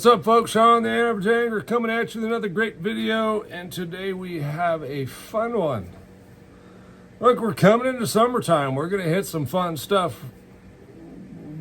What's up, folks? Sean the Average Angler coming at you with another great video, and today we have a fun one. Look, we're coming into summertime. We're going to hit some fun stuff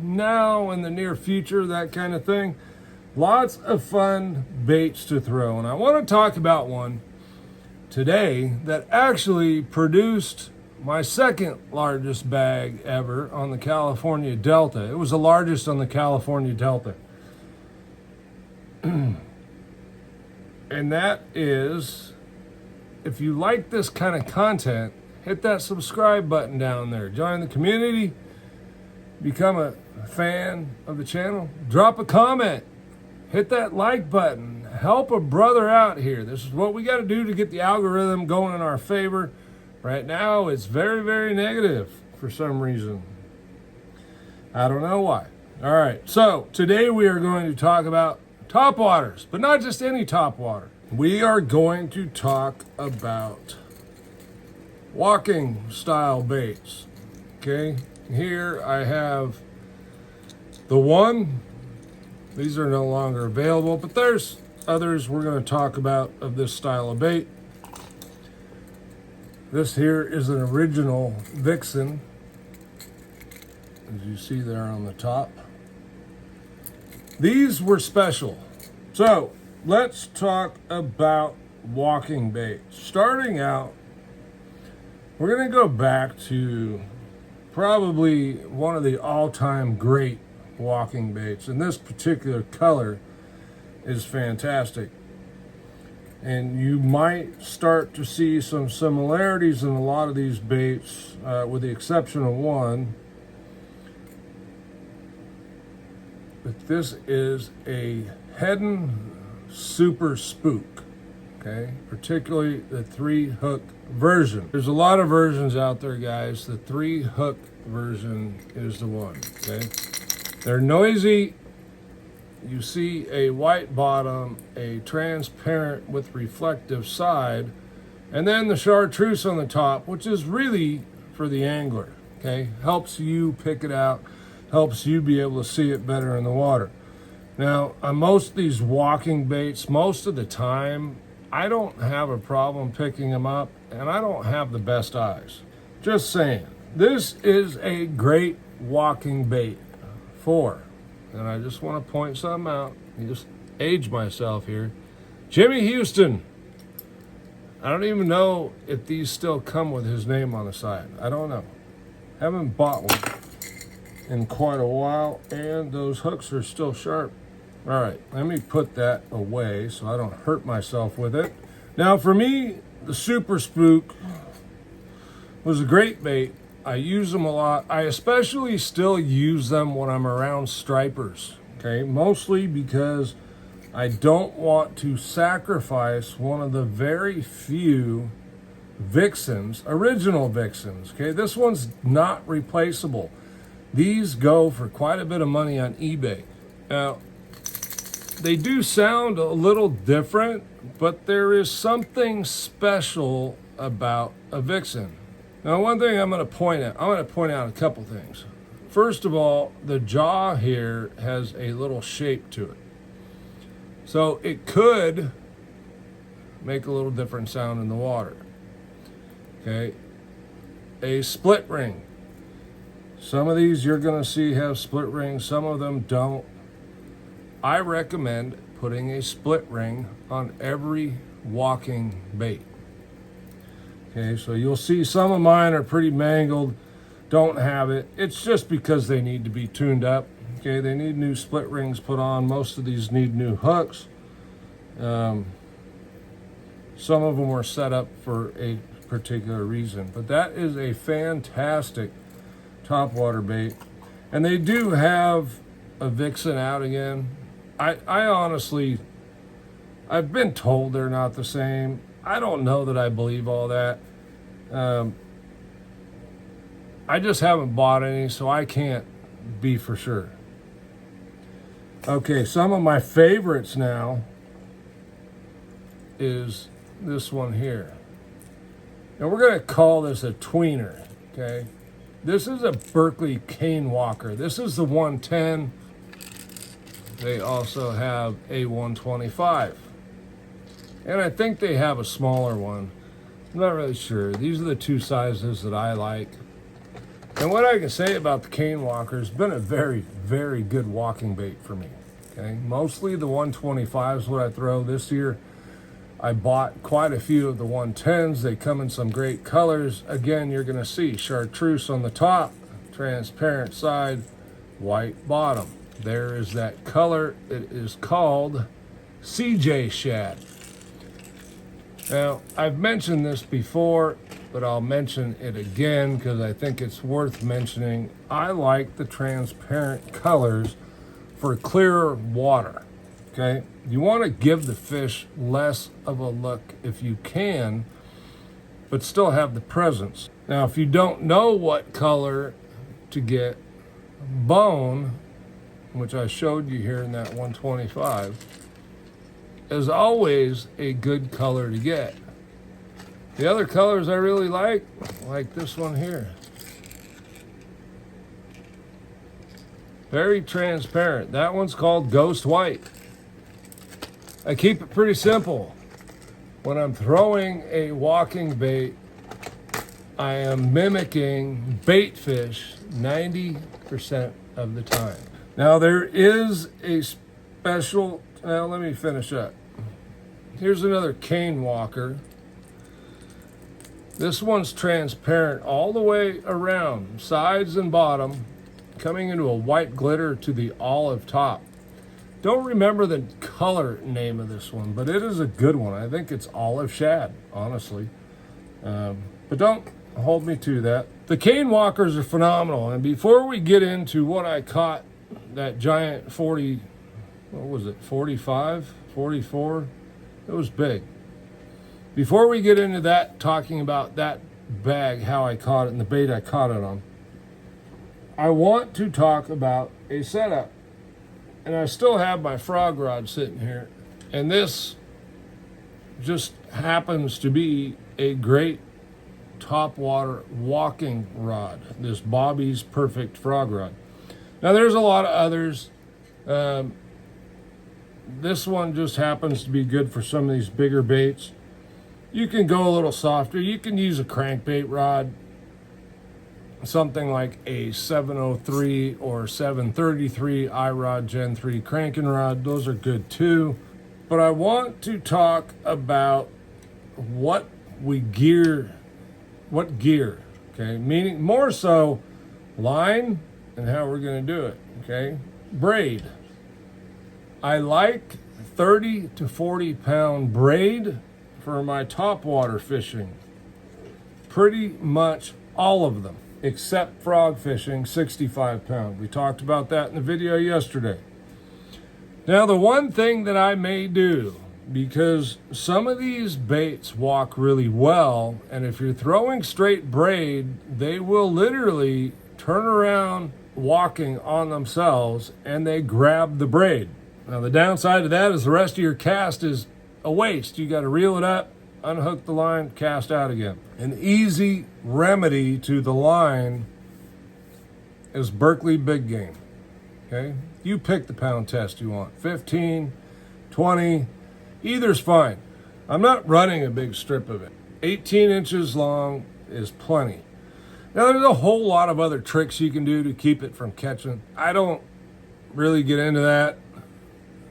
now in the near future, that kind of thing. Lots of fun baits to throw, and I want to talk about one today that actually produced my second largest bag ever on the California Delta. It was the largest on the California Delta. And that is, if you like this kind of content, hit that subscribe button down there. Join the community, become a fan of the channel, drop a comment, hit that like button, help a brother out here. This is what we got to do to get the algorithm going in our favor. Right now, it's very, very negative for some reason. I don't know why. All right, so today we are going to talk about topwaters, but not just any topwater. We are going to talk about walking style baits. Okay, here I have the one. These are no longer available, but there's others we're going to talk about of this style of bait. This here is an original Vixen, as you see there on the top. These were special. So let's talk about walking baits. Starting out, we're going to go back to probably one of the all-time great walking baits. And this particular color is fantastic. And you might start to see some similarities in a lot of these baits, with the exception of one. But this is a Heddon Super Spook, okay? Particularly the 3-hook version. There's a lot of versions out there, guys. The 3-hook version is the one, okay? They're noisy. You see a white bottom, a transparent with reflective side, and then the chartreuse on the top, which is really for the angler, okay? Helps you pick it out, helps you be able to see it better in the water. Now, on most of these walking baits, most of the time, I don't have a problem picking them up, and I don't have the best eyes. Just saying. This is a great walking bait for, and I just want to point something out, just age myself here, Jimmy Houston. I don't even know if these still come with his name on the side. I don't know. Haven't bought one in quite a while, and those hooks are still sharp. All right, let me put that away so I don't hurt myself with it. Now, for me, the Super Spook was a great bait. I use them a lot. I especially still use them when I'm around stripers, okay? Mostly because I don't want to sacrifice one of the very few Vixens, original Vixens, okay? This one's not replaceable. These go for quite a bit of money on eBay. Now, they do sound a little different, but there is something special about a Vixen. Now, one thing I'm going to point out a couple things. First of all, the jaw here has a little shape to it. So it could make a little different sound in the water. Okay, a split ring. Some of these you're going to see have split rings, some of them don't. I recommend putting a split ring on every walking bait. Okay, so you'll see some of mine are pretty mangled, don't have it. It's just because they need to be tuned up. Okay, they need new split rings put on. Most of these need new hooks. Some of them were set up for a particular reason, but that is a fantastic topwater bait. And they do have a Vixen out again. I honestly, I've been told they're not the same. I don't know that I believe all that. I just haven't bought any, so I can't be for sure. Okay, some of my favorites now is this one here. And we're going to call this a tweener, okay? This is a Berkley Cane Walker. This is the 110. they also have a 125. And I think they have a smaller one. I'm not really sure. These are the two sizes that I like. And what I can say about the cane walker has been a very, very good walking bait for me. Okay, mostly the 125 is what I throw. This year I bought quite a few of the 110s. They come in some great colors. Again, you're going to see chartreuse on the top, transparent side, white bottom. There is that color. It is called CJ Shad. Now, I've mentioned this before, but I'll mention it again because I think it's worth mentioning. I like the transparent colors for clearer water. Okay, you want to give the fish less of a look if you can, but still have the presence. Now, if you don't know what color to get, bone, which I showed you here in that 125, is always a good color to get. The other colors I really like this one here. Very transparent. That one's called Ghost White. I keep it pretty simple. When I'm throwing a walking bait, I am mimicking bait fish 90% of the time. Now there is a special, now let me finish up. Here's another cane walker. This one's transparent all the way around, sides and bottom, coming into a white glitter to the olive top. Don't remember the color name of this one, but it is a good one. I think it's olive shad, honestly. But don't hold me to that. The cane walkers are phenomenal. And before we get into what I caught, that giant 40, what was it, 45, 44? It was big. Before we get into that, talking about that bag, how I caught it and the bait I caught it on, I want to talk about a setup. And I still have my frog rod sitting here. And this just happens to be a great topwater walking rod. This Bobby's Perfect frog rod. Now there's a lot of others. This one just happens to be good for some of these bigger baits. You can go a little softer. You can use a crankbait rod. Something like a 703 or 733 iRod Gen 3 cranking rod. Those are good too. But I want to talk about what gear, okay? Meaning more so line and how we're gonna do it, okay? Braid. I like 30 to 40 pound braid for my topwater fishing. Pretty much all of them, except frog fishing, 65 pound. We talked about that in the video yesterday. Now, the one thing that I may do, because some of these baits walk really well, and if you're throwing straight braid, they will literally turn around walking on themselves and they grab the braid. Now, the downside of that is the rest of your cast is a waste. You got to reel it up, unhook the line, cast out again. An easy remedy to the line is Berkley Big Game. Okay? You pick the pound test you want. 15, 20, either's fine. I'm not running a big strip of it. 18 inches long is plenty. Now, there's a whole lot of other tricks you can do to keep it from catching. I don't really get into that.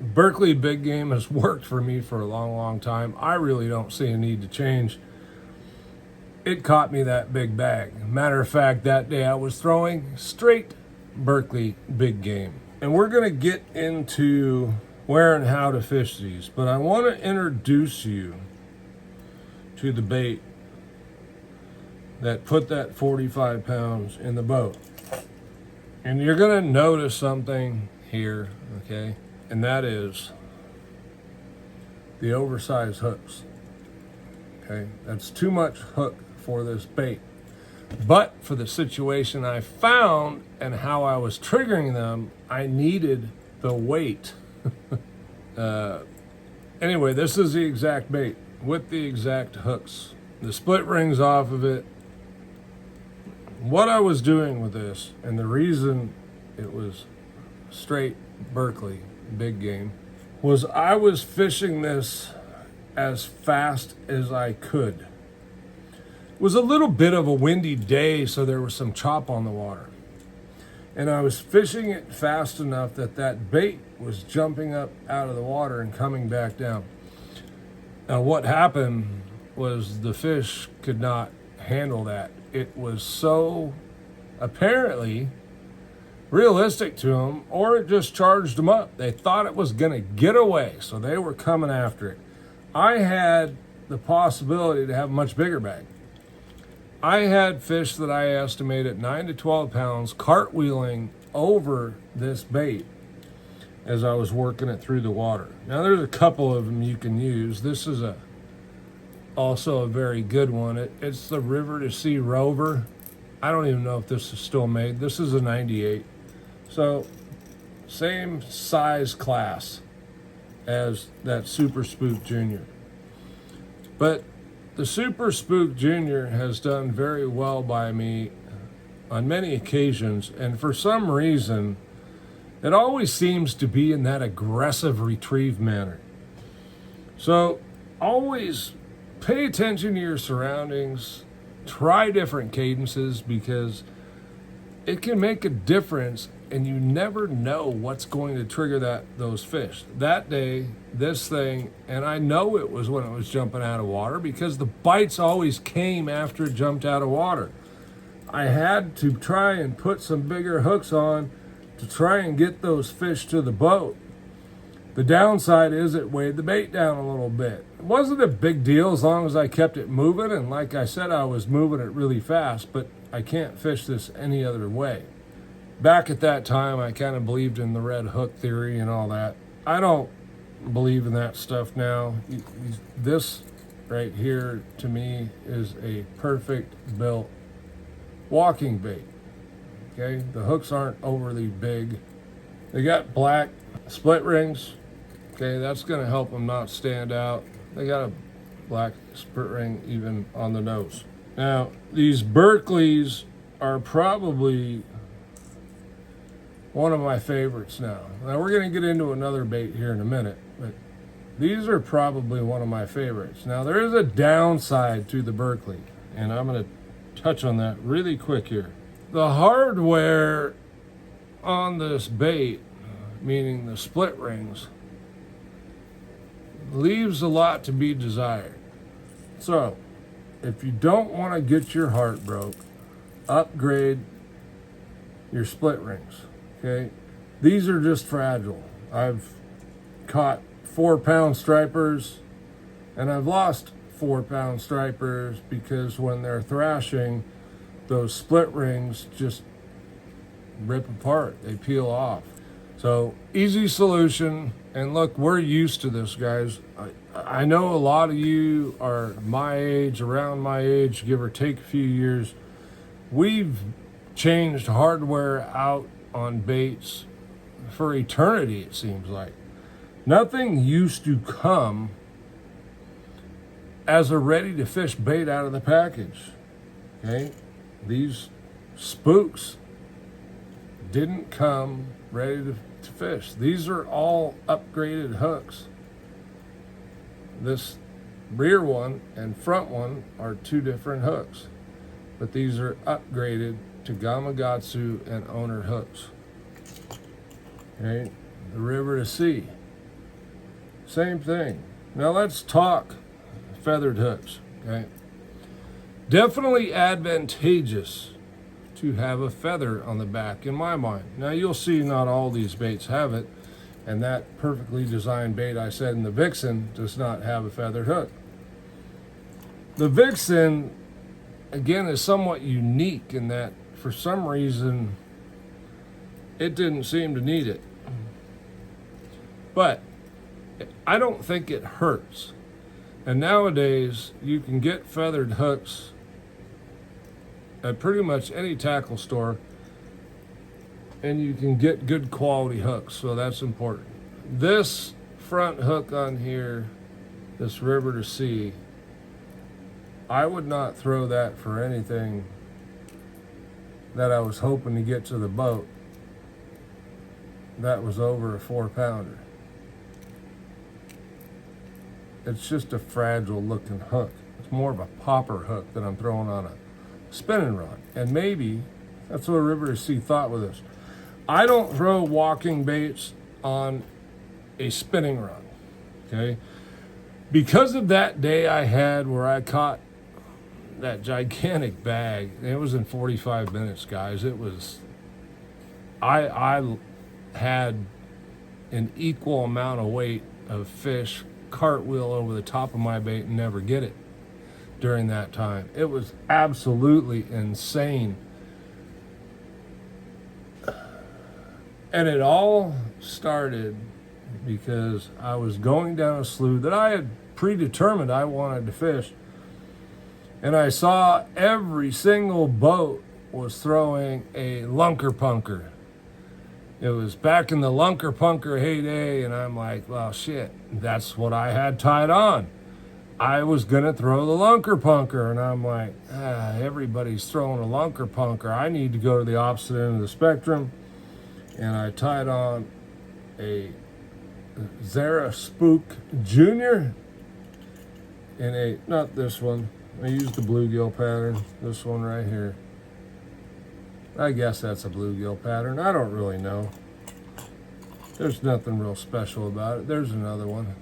Berkley Big Game has worked for me for a long, long time. I really don't see a need to change. It caught me that big bag. Matter of fact, that day I was throwing straight Berkley Big Game. And we're going to get into where and how to fish these, but I want to introduce you to the bait that put that 45 pounds in the boat. And you're going to notice something here, okay? And that is the oversized hooks. Okay, that's too much hook for this bait. But for the situation I found and how I was triggering them, I needed the weight. Anyway, this is the exact bait with the exact hooks. The split rings off of it. What I was doing with this, and the reason it was straight Berkley big game, was I was fishing this as fast as I could. It was a little bit of a windy day, so there was some chop on the water. And I was fishing it fast enough that that bait was jumping up out of the water and coming back down. Now what happened was the fish could not handle that. It was so apparently realistic to them, or it just charged them up. They thought it was going to get away, so they were coming after it. I had the possibility to have a much bigger bag. I had fish that I estimated 9 to 12 pounds cartwheeling over this bait as I was working it through the water. Now there's a couple of them you can use. This is also a very good one. It's the River to Sea Rover. I don't even know if this is still made. This is a 98. So same size class as that Super Spook Junior. But the Super Spook Junior has done very well by me on many occasions, and for some reason, it always seems to be in that aggressive retrieve manner. So always pay attention to your surroundings, try different cadences, because it can make a difference, and you never know what's going to trigger those fish. That day, this thing, and I know it was when it was jumping out of water because the bites always came after it jumped out of water. I had to try and put some bigger hooks on to try and get those fish to the boat. The downside is it weighed the bait down a little bit. It wasn't a big deal as long as I kept it moving, and like I said, I was moving it really fast, but I can't fish this any other way. Back at that time, I kind of believed in the red hook theory and all that. I don't believe in that stuff now. This right here, to me, is a perfect built walking bait. Okay, the hooks aren't overly big. They got black split rings. Okay, that's going to help them not stand out. They got a black split ring even on the nose. Now, these Berkleys are probably one of my favorites now. Now, we're going to get into another bait here in a minute, but these are probably one of my favorites. Now, there is a downside to the Berkley, and I'm going to touch on that really quick here. The hardware on this bait, meaning the split rings, leaves a lot to be desired. So, if you don't want to get your heart broke, upgrade your split rings. Okay, these are just fragile. I've caught 4-pound stripers, and I've lost 4-pound stripers because when they're thrashing, those split rings just rip apart. They peel off. So easy solution. And look, we're used to this, guys. I know a lot of you are my age, around my age, give or take a few years. We've changed hardware out on baits for eternity, it seems like. Nothing used to come as a ready-to-fish bait out of the package. Okay? These spooks didn't come ready to fish. These are all upgraded hooks. This rear one and front one are two different hooks, but these are upgraded to Gamakatsu and Owner hooks. Okay, the River to Sea, same thing. Now let's talk feathered hooks. Okay, definitely advantageous to have a feather on the back in my mind. Now you'll see not all these baits have it, and that perfectly designed bait I said in the Vixen does not have a feathered hook. The Vixen, again, is somewhat unique in that for some reason it didn't seem to need it. But I don't think it hurts. And nowadays you can get feathered hooks at pretty much any tackle store, and you can get good quality hooks, so that's important. This front hook on here, this River to Sea, I would not throw that for anything that I was hoping to get to the boat. that was over a 4-pounder. It's just a fragile looking hook. It's more of a popper hook that I'm throwing on a spinning rod. And maybe that's what River to Sea thought with this. I don't throw walking baits on a spinning rod, okay? Because of that day I had where I caught that gigantic bag, it was in 45 minutes, guys. It was, I had an equal amount of weight of fish cartwheel over the top of my bait and never get it during that time. It was absolutely insane. And it all started because I was going down a slough that I had predetermined I wanted to fish. And I saw every single boat was throwing a lunker punker. It was back in the lunker punker heyday, and I'm like, well, shit, that's what I had tied on. I was going to throw the lunker punker, and I'm like, everybody's throwing a lunker punker. I need to go to the opposite end of the spectrum. And I tied on a Zara Spook Junior and not this one. I used the bluegill pattern, this one right here. I guess that's a bluegill pattern. I don't really know. There's nothing real special about it. There's another one,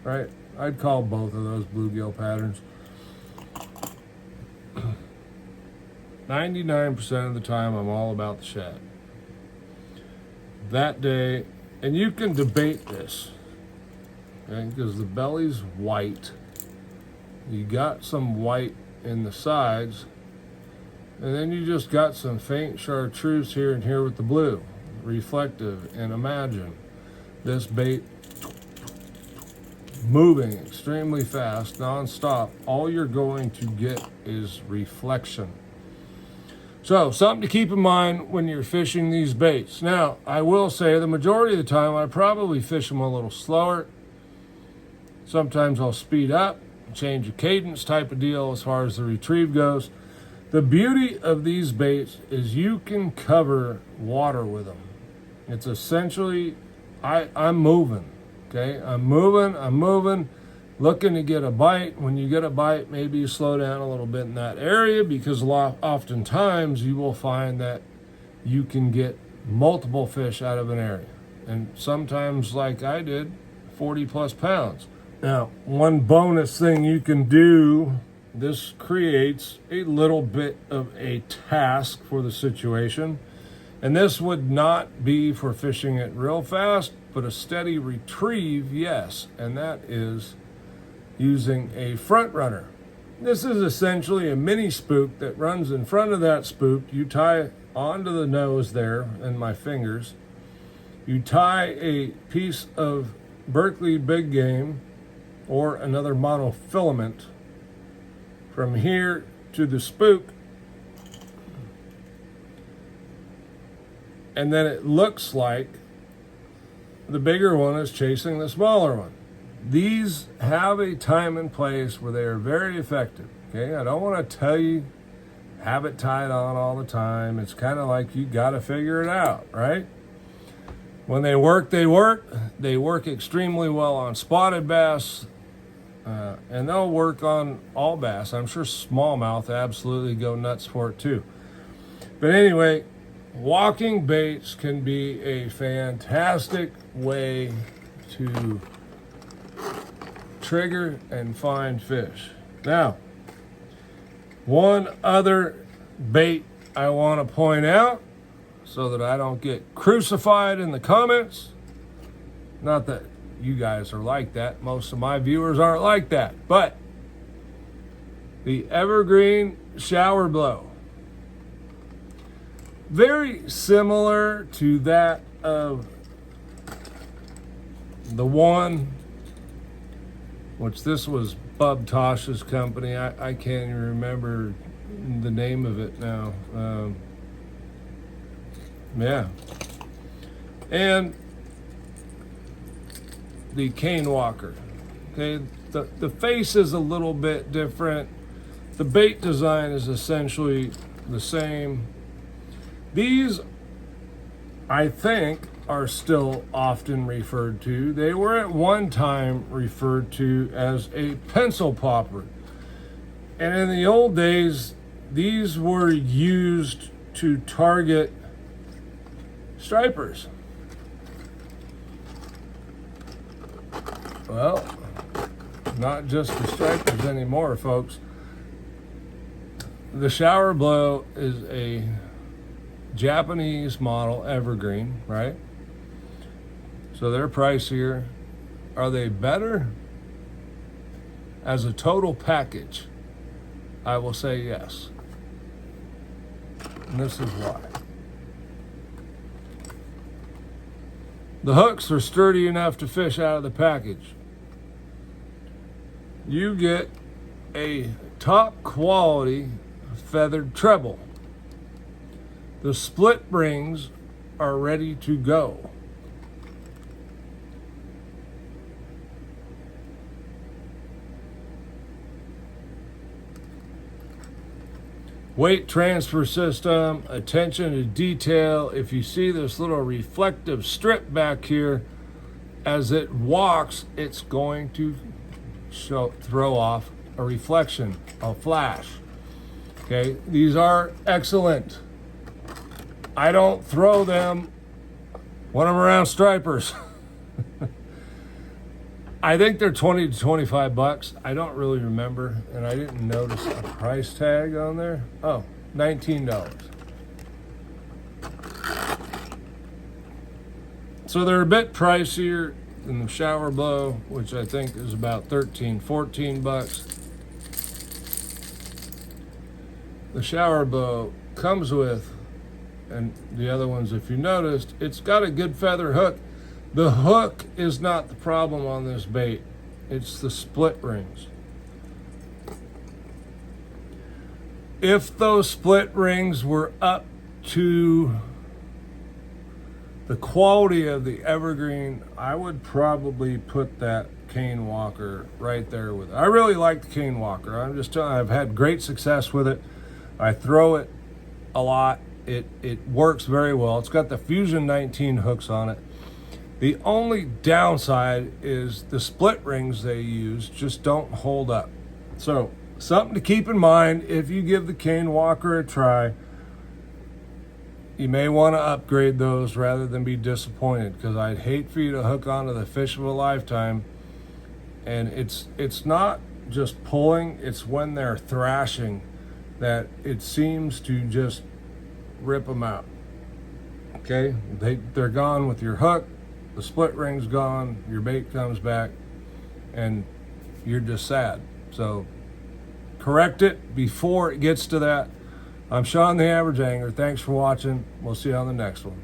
right? I'd call both of those bluegill patterns. 99% of the time, I'm all about the shad. That day, and you can debate this, okay, because the belly's white. You got some white in the sides, and then you just got some faint chartreuse here and here with the blue, reflective. And imagine this bait moving extremely fast, non-stop. All you're going to get is reflection. So, something to keep in mind when you're fishing these baits. Now, I will say the majority of the time I probably fish them a little slower. Sometimes I'll speed up, change a cadence type of deal as far as the retrieve goes. The beauty of these baits is you can cover water with them. It's essentially, I'm moving, okay? I'm moving, looking to get a bite. When you get a bite, maybe you slow down a little bit in that area, because oftentimes you will find that you can get multiple fish out of an area. And sometimes, like I did, 40 plus pounds. Now, one bonus thing you can do, this creates a little bit of a task for the situation. And this would not be for fishing it real fast, but a steady retrieve, yes. And that is using a front runner. This is essentially a mini spook that runs in front of that spook. You tie onto the nose there, and my fingers. You tie a piece of Berkley Big Game or another monofilament from here to the spook, and then it looks like the bigger one is chasing the smaller one. These have a time and place where they are very effective. Okay, I don't want to tell you have it tied on all the time. It's kind of like you got to figure it out, right? When they work, they work. They work extremely well on spotted bass, and they'll work on all bass. I'm sure smallmouth absolutely go nuts for it too. But anyway, walking baits can be a fantastic way to trigger and find fish. Now, one other bait I want to point out so that I don't get crucified in the comments. Not that you guys are like that. Most of my viewers aren't like that. But the Evergreen Shower Blow. Very similar to that of the one, which this was Bub Tosh's company. I can't even remember the name of it now. Yeah. And the Cane Walker. Okay, the face is a little bit different. The bait design is essentially the same. These, I think, are still often referred to. They were at one time referred to as a pencil popper. And in the old days, these were used to target stripers. Well, not just the stripers anymore, folks. The Shower Blow is a Japanese model evergreen, right? So they're pricier. Are they better? As a total package, I will say yes. And this is why. The hooks are sturdy enough to fish out of the package. You get a top quality feathered treble. The split rings are ready to go. Weight transfer system, attention to detail. If you see this little reflective strip back here, as it walks, it's going to throw off a reflection, a flash. Okay, these are excellent. I don't throw them when I'm around stripers. I think they're 20 to 25 bucks. I don't really remember, and I didn't notice a price tag on there. Oh, $19. So they're a bit pricier than the Shower Blow, which I think is about 13, 14 bucks. The Shower Blow comes with, and the other ones, if you noticed, it's got a good feather hook. The hook is not the problem on this bait. It's the split rings. If those split rings were up to the quality of the evergreen, I would probably put that Cane Walker right there with it. I really like the Cane Walker. I'm just telling you, I've had great success with it. I throw it a lot. It works very well. It's got the Fusion 19 hooks on it. The only downside is the split rings they use just don't hold up. So something to keep in mind if you give the Cane Walker a try. You may want to upgrade those rather than be disappointed, because I'd hate for you to hook onto the fish of a lifetime. And it's not just pulling, it's when they're thrashing that it seems to just rip them out. Okay, they're gone with your hook. The split ring's gone, your bait comes back, and you're just sad. So correct it before it gets to that. I'm Sean the Average Angler. Thanks for watching. We'll see you on the next one.